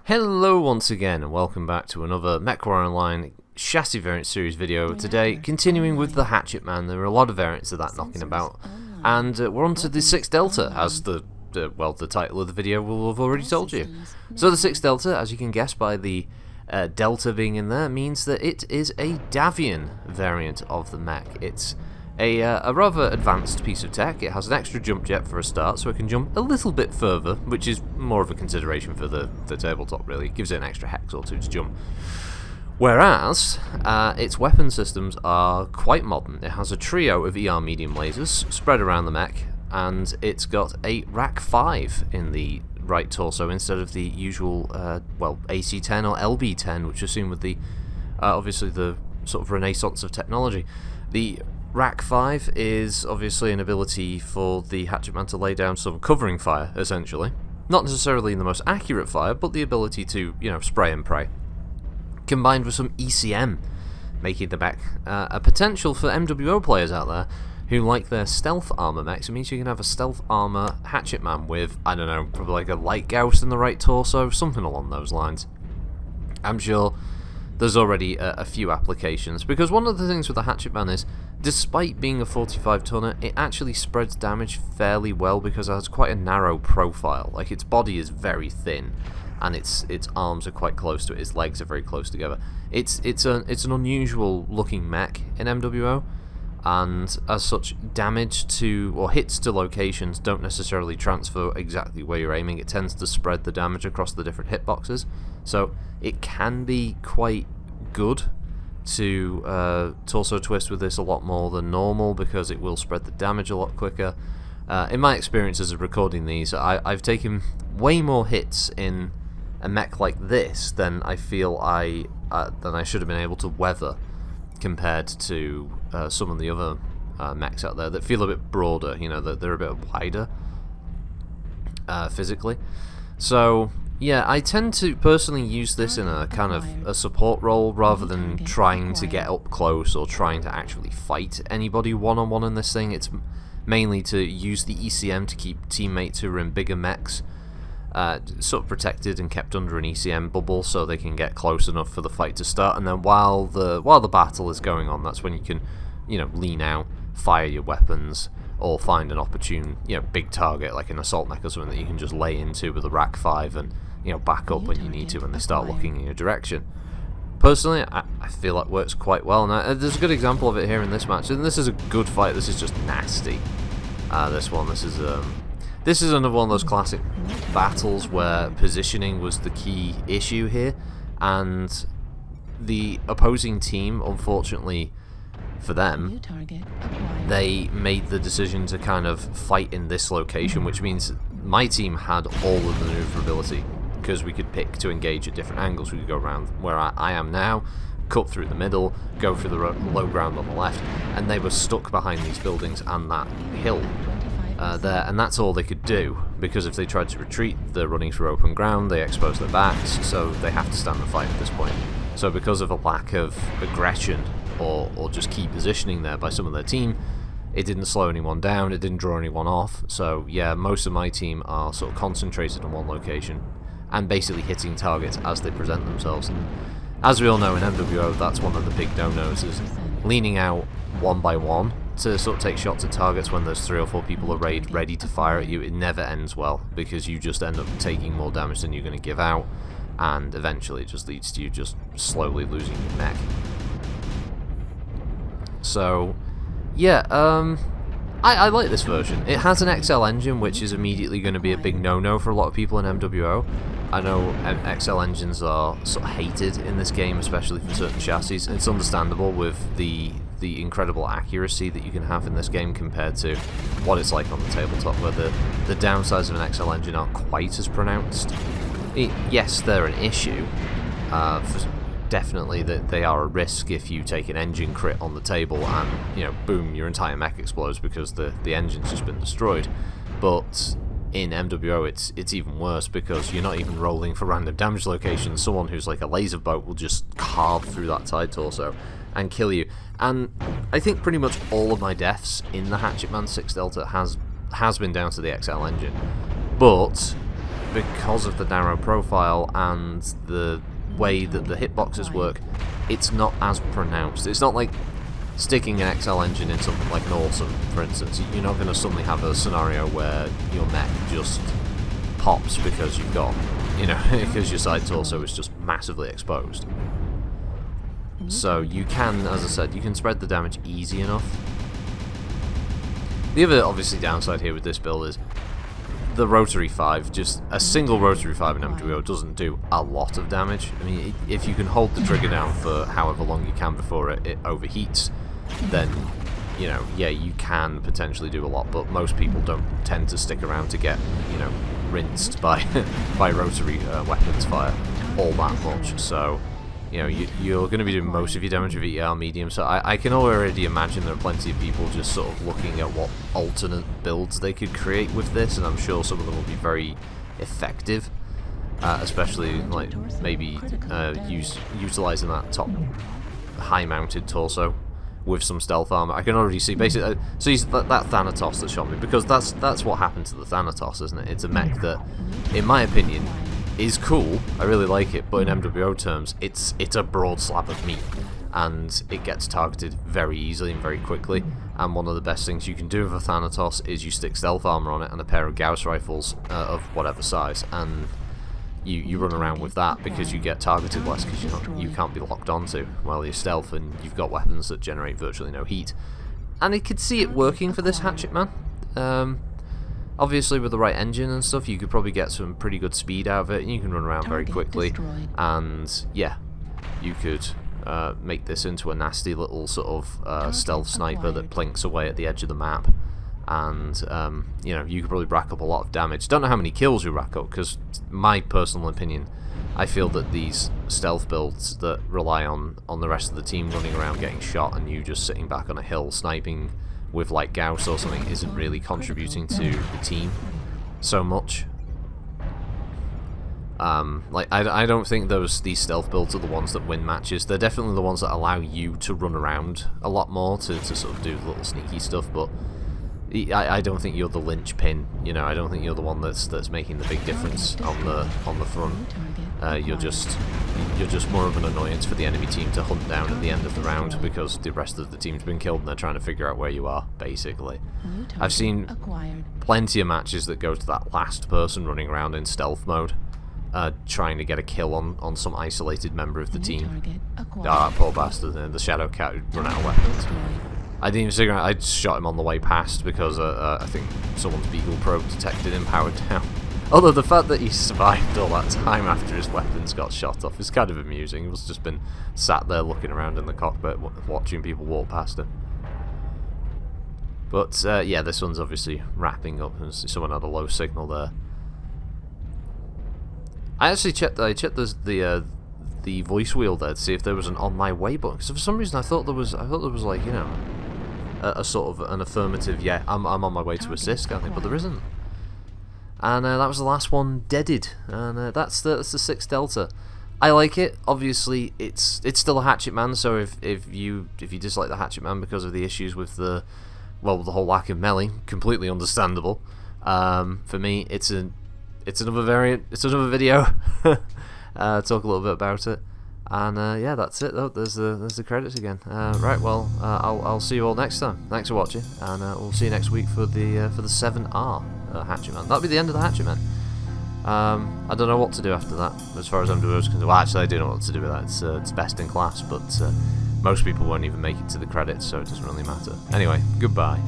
Hello once again and welcome back to another MechWarrior Online chassis variant series video. Today, continuing with the Hatchetman. There are a lot of variants of that knocking about, and we're on to the 6 Delta, as the title of the video will have already told you. So the 6 Delta, as you can guess by the Delta being in there, means that it is a Davion variant of the mech. It's a rather advanced piece of tech. It has an extra jump jet for a start, so it can jump a little bit further, which is more of a consideration for the tabletop, really. It gives it an extra hex or two to jump. Whereas, its weapon systems are quite modern. It has a trio of ER medium lasers spread around the mech, and it's got a Rack 5 in the right torso instead of the usual, AC-10 or LB-10, which is seen with the, obviously the sort of renaissance of technology. The Rack 5 is obviously an ability for the Hatchetman to lay down some covering fire, essentially. Not necessarily the most accurate fire, but the ability to, spray and pray. Combined with some ECM, making the mech a potential for MWO players out there who like their stealth armour mechs. It means you can have a stealth armour Hatchetman with, I don't know, probably like a light Gauss in the right torso, something along those lines. I'm sure there's already a few applications, because one of the things with the Hatchetman is, despite being a 45 tonner, it actually spreads damage fairly well because it has quite a narrow profile. Like, its body is very thin, and its arms are quite close to it, its legs are very close together. It's an unusual looking mech in MWO, and as such, damage to, or hits to locations don't necessarily transfer exactly where you're aiming. It tends to spread the damage across the different hitboxes, so it can be quite good to torso twist with this a lot more than normal, because it will spread the damage a lot quicker. In my experiences of recording these, I've taken way more hits in a mech like this than I feel than I should have been able to weather, compared to some of the other mechs out there that feel a bit broader, that they're a bit wider physically. So yeah, I tend to personally use this in a kind of a support role rather than trying to get up close or trying to actually fight anybody one-on-one in this thing. It's mainly to use the ECM to keep teammates who are in bigger mechs sort of protected and kept under an ECM bubble so they can get close enough for the fight to start, and then while the battle is going on, that's when you can, lean out, fire your weapons, or find an opportune, big target like an assault mech or something that you can just lay into with a Rack 5 and, back up when you need to when they start looking in your direction. Personally, I feel that works quite well, and there's a good example of it here in this match, and this is a good fight. This is just nasty. This is another one of those classic battles where positioning was the key issue here, and the opposing team, unfortunately for them, they made the decision to kind of fight in this location, which means my team had all of the maneuverability, because we could pick to engage at different angles. We could go around where I am now, cut through the middle, go through the low ground on the left, and they were stuck behind these buildings and that hill there, and that's all they could do, because if they tried to retreat, they're running through open ground, they expose their backs, so they have to stand the fight at this point. So because of a lack of aggression or just key positioning there by some of their team, it didn't slow anyone down, it didn't draw anyone off. So yeah, most of my team are sort of concentrated in one location and basically hitting targets as they present themselves. And as we all know in MWO, that's one of the big no-nos, is leaning out one by one to sort of take shots at targets when there's 3 or 4 people arrayed ready to fire at you. It never ends well, because you just end up taking more damage than you're going to give out, and eventually it just leads to you just slowly losing your mech. So yeah, I like this version. It has an XL engine, which is immediately going to be a big no-no for a lot of people in MWO. I know XL engines are sort of hated in this game, especially for certain chassis. It's understandable with the incredible accuracy that you can have in this game compared to what it's like on the tabletop, where the downsides of an XL engine aren't quite as pronounced. Yes, they're an issue. Definitely that they are a risk if you take an engine crit on the table and, boom, your entire mech explodes because the engine's just been destroyed. But in MWO it's even worse, because you're not even rolling for random damage locations. Someone who's like a laser bolt will just carve through that side torso and kill you. And I think pretty much all of my deaths in the Hatchetman 6 Delta has been down to the XL engine. But because of the narrow profile and the way that the hitboxes work, it's not as pronounced. It's not like sticking an XL engine in something like an Awesome, for instance. You're not going to suddenly have a scenario where your mech just pops because you've got, you know, because your side torso is just massively exposed. So you can, as I said, you can spread the damage easy enough. The other obviously downside here with this build is the Rotary 5, just a single Rotary 5 in MWO doesn't do a lot of damage. I mean, if you can hold the trigger down for however long you can before it overheats, then, you know, yeah, you can potentially do a lot, but most people don't tend to stick around to get, you know, rinsed by by Rotary weapons fire all that much. So, you know, you're going to be doing most of your damage with ER medium, so I can already imagine there are plenty of people just sort of looking at what alternate builds they could create with this, and I'm sure some of them will be very effective, especially like maybe utilizing that top high-mounted torso with some stealth armor. I can already see basically, so that Thanatos that shot me, because that's what happened to the Thanatos, isn't it? It's a mech that, in my opinion, is cool. I really like it, but in MWO terms, it's a broad slab of meat, and it gets targeted very easily and very quickly. And one of the best things you can do with a Thanatos is you stick stealth armor on it and a pair of Gauss rifles of whatever size, and you run around with that because you get targeted less because you can't be locked onto while you're stealth, and you've got weapons that generate virtually no heat. And I could see it working for this Hatchetman. Obviously, with the right engine and stuff, you could probably get some pretty good speed out of it, and you can run around very quickly. And yeah, you could make this into a nasty little sort of stealth sniper that plinks away at the edge of the map. And you know, you could probably rack up a lot of damage. Don't know how many kills you rack up, because my personal opinion, I feel that these stealth builds that rely on the rest of the team running around getting shot and you just sitting back on a hill sniping with like Gauss or something isn't really contributing to the team so much. Like I don't think these stealth builds are the ones that win matches. They're definitely the ones that allow you to run around a lot more to sort of do little sneaky stuff, but I don't think you're the linchpin. You know, I don't think you're the one that's making the big difference on the front. You're just more of an annoyance for the enemy team to hunt down at the end of the round, because the rest of the team's been killed and they're trying to figure out where you are, basically. I've seen plenty of matches that go to that last person running around in stealth mode, trying to get a kill on some isolated member of the team. Ah, poor bastard, the Shadow Cat who'd run out of weapons. I didn't even figure out, I just shot him on the way past because I think someone's Beagle probe detected him powered down. Although the fact that he survived all that time after his weapons got shot off is kind of amusing. He must have just been sat there looking around in the cockpit watching people walk past him. But yeah, this one's obviously wrapping up, and someone had a low signal there. I actually checked the voice wheel there to see if there was an on my way button, because for some reason I thought there was like, you know, a sort of an affirmative, yeah, I'm on my way to assist kind of thing, but there isn't. And that was the last one deaded, and that's the 6 Delta. I like it. Obviously, it's still a Hatchetman, so if you dislike the Hatchetman because of the issues with the whole lack of melee, completely understandable. For me, it's another variant. It's another video. Talk a little bit about it, and yeah, that's it though. There's the credits again. Right, well, I'll see you all next time. Thanks for watching, and we'll see you next week for the 7R Hatchetman. That'll be the end of the Hatchetman. I don't know what to do after that as far as MWO is concerned. Well, actually, I do know what to do with that. It's best in class, but most people won't even make it to the credits, so it doesn't really matter. Anyway, goodbye.